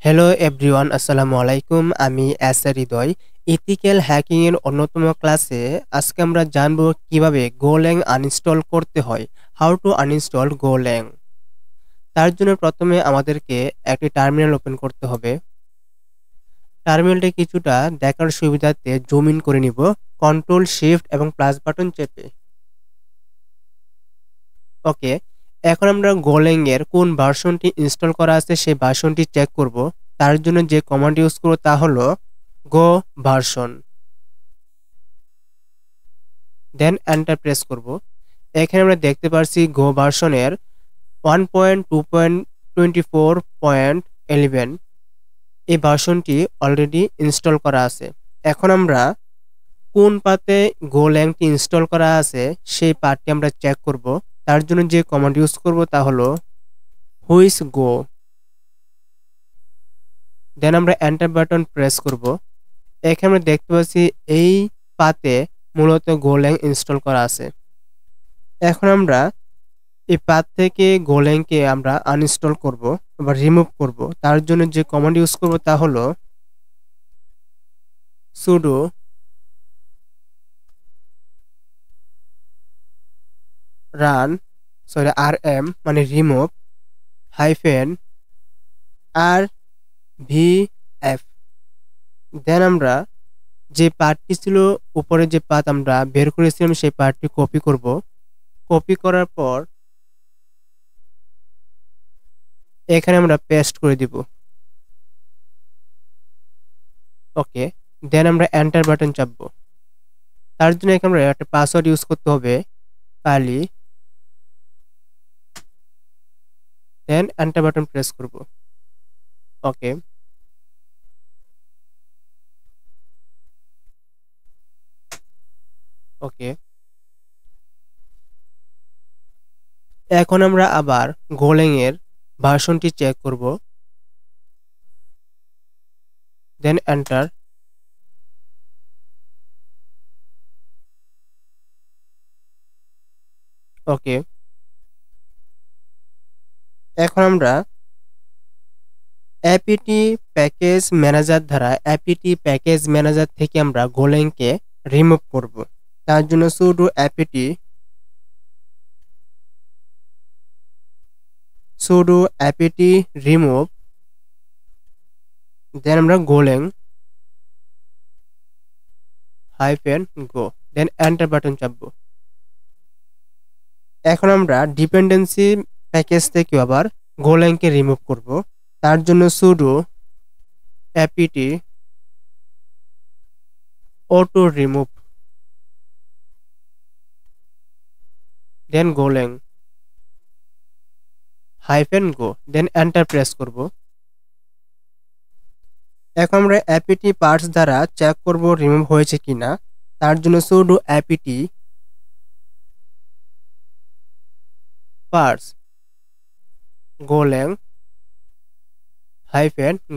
Hello everyone, আসসালামু আলাইকুম। আমি এসআর হৃদয়। ইথিক্যাল হ্যাকিং এর অন্যতম ক্লাসে আজকে আমরা জানবো কিভাবে গোল্যাং আনইনস্টল করতে হয়। How to uninstall Golang. তার জন্য প্রথমে আমাদেরকে একটি টার্মিনাল ওপেন করতে হবে। টার্মিনালটি কিছুটা দেখার সুবিধার্থে জুম ইন করে নিব কন্ট্রোল শিফট এবং প্লাস বাটন চেপে। ওকে, এখন আমরা গোল্যাং এর কোন ভার্সনটি ইনস্টল করা আছে সেই ভার্সনটি চেক করব। তার জন্য যে কমান্ড ইউজ করব তা হলো গো ভার্সন, দেন এন্টার প্রেস করব। এখানে আমরা দেখতে পাচ্ছি গো ভার্সনের 1.2.24.11 এই ভার্সনটি অলরেডি ইনস্টল করা আছে। এখন আমরা কোন পাতে গোল্যাংটি ইনস্টল করা আছে সেই পার্টটি আমরা চেক করব। তার জন্য যে কমান্ড ইউজ করব তা হলো হুইচ গো, দেন আমরা এন্টার বাটন প্রেস করব। এখানে আমরা দেখতে পাচ্ছি এই পাতে মূলত গোল্যাং ইনস্টল করা আছে। এখন আমরা এই পাথ থেকে গোল্যাংকে আমরা আনইনস্টল করব বা রিমুভ করব। তার জন্য যে কমান্ড ইউজ করব তা হলো সুডো rm মানে রিমুভ -rvf। দেন আমরা যে পার্টটি ছিল উপরে, যে পাথ আমরা বের করেছিলাম সেই পার্টটি কপি করব। কপি করার পর এখানে আমরা পেস্ট করে দিব। ওকে, দেন আমরা এন্টার বাটন চাপবো। তার জন্য এখানে আমরা একটা পাসওয়ার্ড ইউজ করতে হবে, কালি, দেন এন্টার বাটন প্রেস করব। ওকে, ওকে, এখন আমরা আবার গোল্যাং এর ভার্সনটি চেক করব, দেন এন্টার। ওকে, এখন আমরা অ্যাপিটি প্যাকেজ ম্যানেজার দ্বারা অ্যাপিটি প্যাকেজ ম্যানেজার থেকে আমরা গোল্যাংকে রিমুভ করব। তার জন্য সুডো অ্যাপিটি রিমুভ, দেন আমরা গোল্যাং -go, দেন এন্টার বাটন চাপবো। এখন আমরা ডিপেন্ডেন্সি প্যাকেজ থেকে আবার গোল্যাংকে রিমুভ করব। তার জন্য sudo apt auto remove, then Golang -go, then enter press করব। এখন আমরা অ্যাপিটি পার্টস দ্বারা চেক করব রিমুভ হয়েছে কিনা। তার জন্য sudo apt parts Golang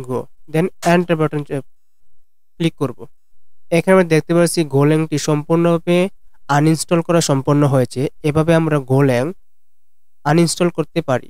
-go, then enter button click করব। এখানে আমরা দেখতে পাচ্ছি গোল্যাংটি সম্পূর্ণভাবে আনইনস্টল করা সম্পন্ন হয়েছে। এভাবে আমরা গোল্যাং আনইনস্টল করতে পারি।